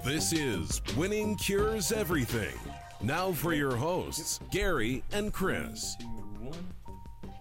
This is Winning Cures Everything. Now for your hosts, Gary and Chris. All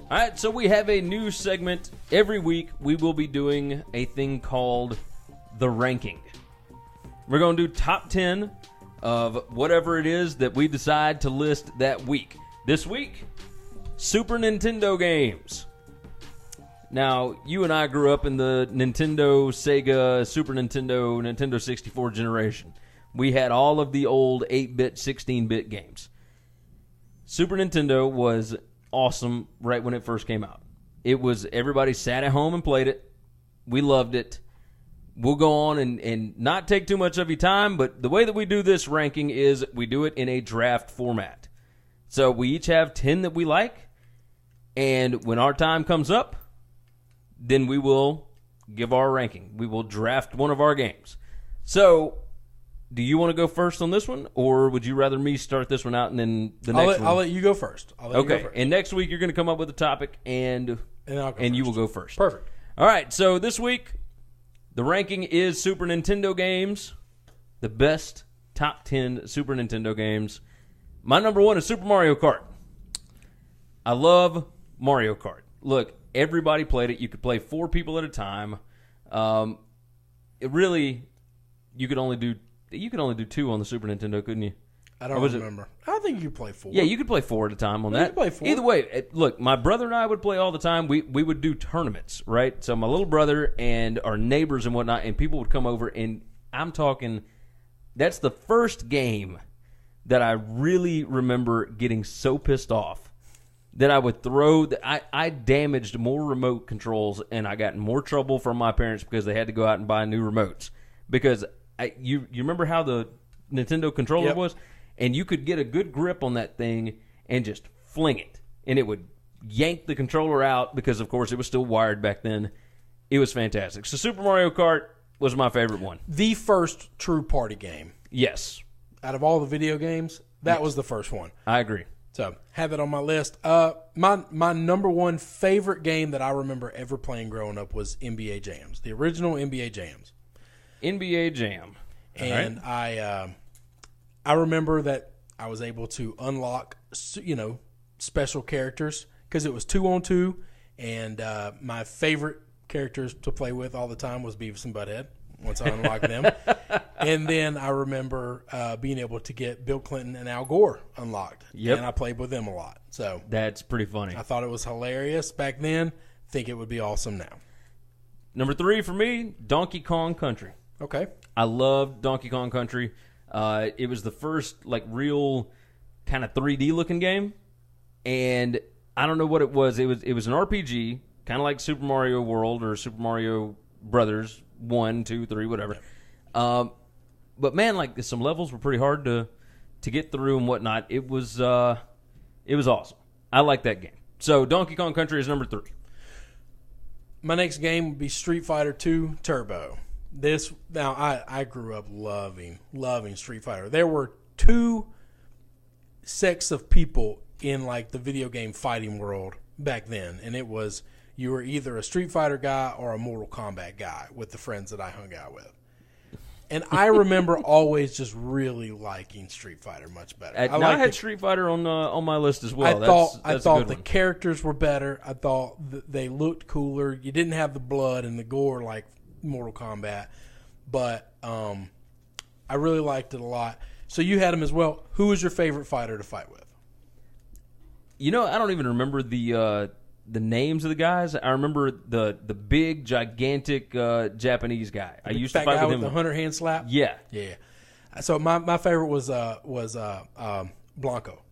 right, so we have a new segment. Every week we will be doing a thing called The Ranking. We're going to do top 10 of whatever it is that we decide to list that week. This week, Super Nintendo games. Now, you and I grew up in the Nintendo, Sega, Super Nintendo, Nintendo 64 generation. We had all of the old 8-bit, 16-bit games. Super Nintendo was awesome right when it first came out. It was, everybody sat at home and played it. We loved it. We'll go on and not take too much of your time, but the way that we do this ranking is we do it in a draft format. So we each have 10 that we like, and when our time comes up, then we will give our ranking. We will draft one of our games. So, do you want to go first on this one, or would you rather me start this one out and then the next one? I'll let you go first. Okay, and next week you're going to come up with a topic, and you will go first. Perfect. All right, so this week, the ranking is Super Nintendo games, the best top 10 Super Nintendo games. My number one is Super Mario Kart. I love Mario Kart. Look, everybody played it. You could play 4 people at a time. It really, you could only do 2 on the Super Nintendo, couldn't you? I don't remember. I think you could play 4. Yeah, you could play 4 at a time on that. You could play 4. Either way, look, my brother and I would play all the time. We would do tournaments, right? So my little brother and our neighbors and whatnot, and people would come over, and I'm talking, that's the first game that I really remember getting so pissed off that I would throw. I damaged more remote controls, and I got in more trouble from my parents because they had to go out and buy new remotes. Because you remember how the Nintendo controller was? And you could get a good grip on that thing and just fling it. And it would yank the controller out because, of course, it was still wired back then. It was fantastic. So Super Mario Kart was my favorite one. The first true party game. Yes. Out of all the video games, that was the first one. I agree. So, have it on my list. My number one favorite game that I remember ever playing growing up was NBA Jams, the original NBA Jams. NBA Jam. And right. I remember that I was able to unlock, special characters because it was 2-on-2, and my favorite characters to play with all the time was Beavis and Butthead once I unlocked them. And then I remember being able to get Bill Clinton and Al Gore unlocked. Yep. And I played with them a lot. So that's pretty funny. I thought it was hilarious back then. Think it would be awesome now. Number 3 for me, Donkey Kong Country. Okay. I loved Donkey Kong Country. It was the first real kind of 3D looking game, and I don't know what it was. It was an RPG, kind of like Super Mario World or Super Mario Brothers 1, 2, 3, whatever. But man, some levels were pretty hard to get through and whatnot. It was awesome. I like that game. So Donkey Kong Country is number 3. My next game would be Street Fighter 2 Turbo. I grew up loving Street Fighter. There were 2 sects of people in the video game fighting world back then, and it was you were either a Street Fighter guy or a Mortal Kombat guy with the friends that I hung out with. And I remember always just really liking Street Fighter much better. I had Street Fighter on my list as well. I thought the characters were better. I thought they looked cooler. You didn't have the blood and the gore like Mortal Kombat, but I really liked it a lot. So you had them as well. Who was your favorite fighter to fight with? I don't even remember the names of the guys. I remember the big, gigantic Japanese guy. I used to fight with him. The 100 hand slap? Yeah. Yeah. So my favorite was Blanco.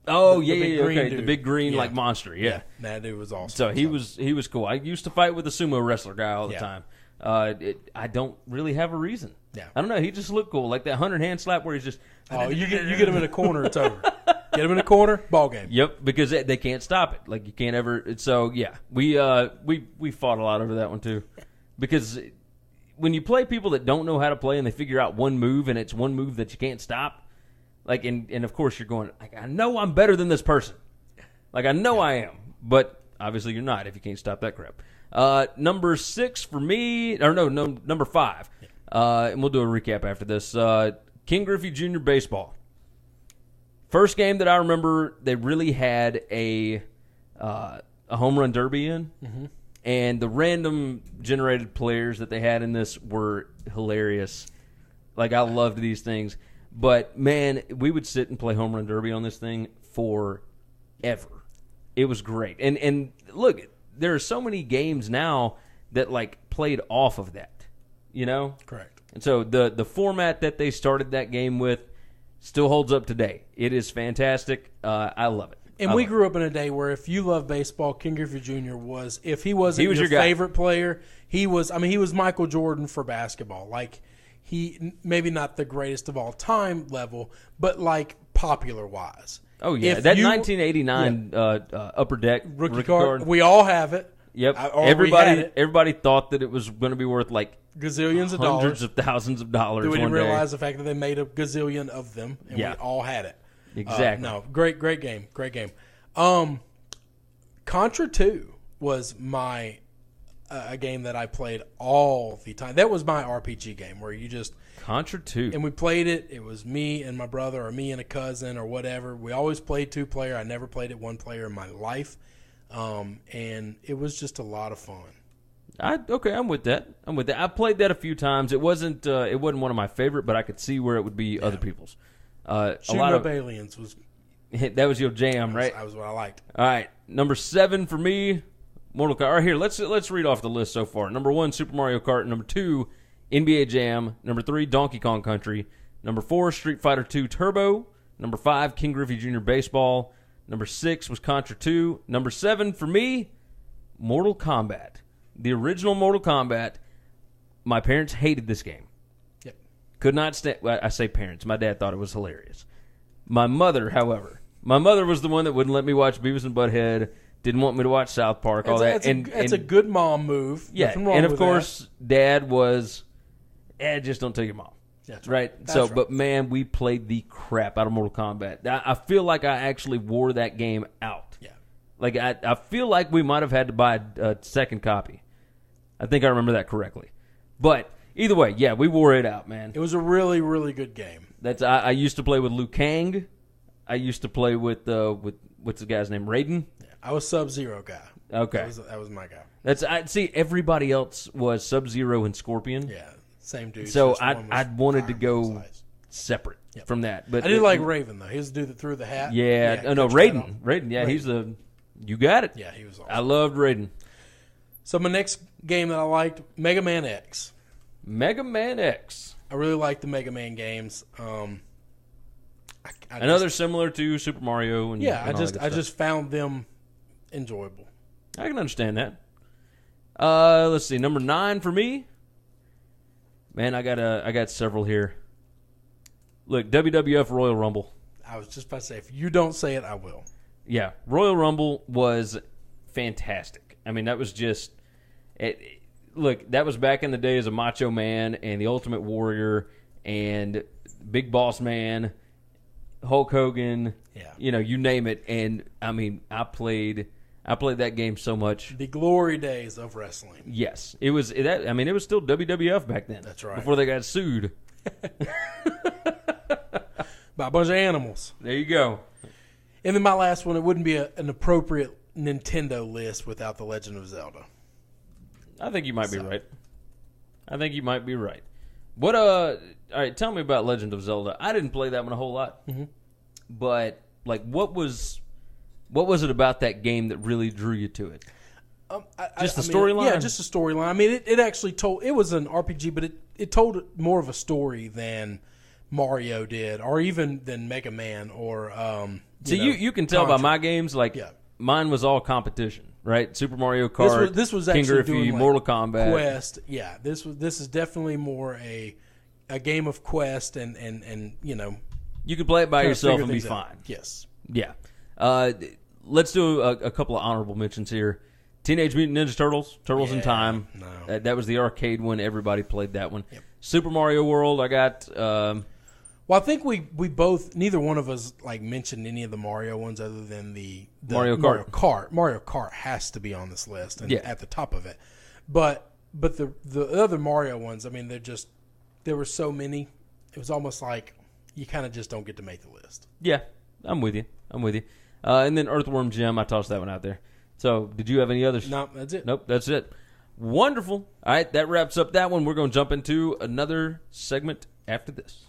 Oh, okay. The big green monster. Yeah. That dude was awesome. So he was cool. I used to fight with a sumo wrestler guy all the time. I don't really have a reason. Yeah. I don't know. He just looked cool. Like that 100 hand slap where he's just... Oh, you get him in a corner, it's over. Get him in a corner, ball game. Yep, because they can't stop it. You can't ever... So, yeah. We fought a lot over that one, too. Because when you play people that don't know how to play and they figure out one move and it's one move that you can't stop, and of course you're going, I know I'm better than this person. I know I am. But obviously you're not if you can't stop that crap. Number 6 for me, or no, number 5. And we'll do a recap after this. King Griffey Jr. Baseball. First game that I remember they really had a home run derby in. Mm-hmm. And the random generated players that they had in this were hilarious. Like, I loved these things. But, man, we would sit and play home run derby on this thing forever. It was great. And look, there are so many games now that, like, played off of that. You know? Correct. And so the format that they started that game with still holds up today. It is fantastic. I love it. And we grew up in a day where if you love baseball, King Griffey Jr. was, if he wasn't your favorite player, he was Michael Jordan for basketball. Like, he, maybe not the greatest of all time level, but like popular wise. Oh, yeah. That 1989 Upper Deck rookie card. We all have it. Yep. Everybody thought that it was going to be worth like gazillions of dollars. Hundreds of thousands of dollars. We didn't realize the fact that they made a gazillion of them, and we all had it. Exactly. No, great game. Contra 2 was my a game that I played all the time. That was my RPG game where you just Contra 2. And we played it. It was me and my brother, or me and a cousin, or whatever. We always played 2-player. I never played it 1-player in my life, and it was just a lot of fun. I'm with that. I played that a few times. It wasn't one of my favorite, but I could see where it would be other people's. Shooting up aliens was that was your jam, right? That was what I liked. All right, number 7 for me, Mortal Kombat. All right, here let's read off the list so far. Number 1, Super Mario Kart. Number 2, NBA Jam. Number 3, Donkey Kong Country. Number 4, Street Fighter 2 Turbo. Number 5, King Griffey Jr. Baseball. Number 6 was Contra 2. Number 7 for me, Mortal Kombat. The original Mortal Kombat. My parents hated this game. Yep. Could not stand. Well, I say parents. My dad thought it was hilarious. My mother, however, was the one that wouldn't let me watch Beavis and Butthead. Didn't want me to watch South Park. All that. It's a good mom move. Yeah. And of course, Dad was, just don't tell your mom. That's right. That's so, right. But man, we played the crap out of Mortal Kombat. I feel like I actually wore that game out. Yeah. Like I feel like we might have had to buy a second copy. I think I remember that correctly. But either way, yeah, we wore it out, man. It was a really, really good game. I used to play with Liu Kang. I used to play with what's the guy's name? Raiden? Yeah, I was Sub-Zero guy. Okay. That was my guy. See, everybody else was Sub-Zero and Scorpion. Yeah, same dude. So I wanted to go separate from that. But I did like Raven, though. He was the dude that threw the hat. Yeah, no, Raiden. Raiden, he's the... You got it. Yeah, he was awesome. I loved Raiden. So my next game that I liked, Mega Man X. Mega Man X. I really like the Mega Man games. Another similar to Super Mario. And I just found them enjoyable. I can understand that. Let's see, number 9 for me. Man, I got several here. Look, WWF Royal Rumble. I was just about to say, if you don't say it, I will. Yeah, Royal Rumble was fantastic. I mean, that was just... Look, that was back in the days of Macho Man and the Ultimate Warrior and Big Boss Man, Hulk Hogan. Yeah, you name it. And I mean, I played that game so much. The glory days of wrestling. Yes, it was. I mean, it was still WWF back then. That's right. Before they got sued by a bunch of animals. There you go. And then my last one, it wouldn't be an appropriate Nintendo list without The Legend of Zelda. I think you might be right. What all right, tell me about Legend of Zelda. I didn't play that one a whole lot. Mm-hmm. But like what was it about that game that really drew you to it? Just the storyline? Yeah, just the storyline. I mean, it actually told, it was an RPG, but it told more of a story than Mario did, or even than Mega Man, or you can tell by my games, like mine was all competition. Right, Super Mario Kart. This was King actually Griffey, doing like Mortal Kombat, Quest. Yeah, this is definitely more a game of Quest, and you could play it by yourself and be fine. Yes. Yeah. Let's do a couple of honorable mentions here. Teenage Mutant Ninja Turtles, Turtles in Time. No. That was the arcade one. Everybody played that one. Yep. Super Mario World. I got. Well, I think we both, neither one of us like mentioned any of the Mario ones other than the Mario Kart. Mario Kart has to be on this list and Yeah. at the top of it. But the other Mario ones, I mean, there were so many. It was almost like you kind of just don't get to make the list. Yeah, I'm with you. And then Earthworm Jim, I tossed that one out there. So, did you have any others? No, that's it. Nope, that's it. Wonderful. All right, that wraps up that one. We're going to jump into another segment after this.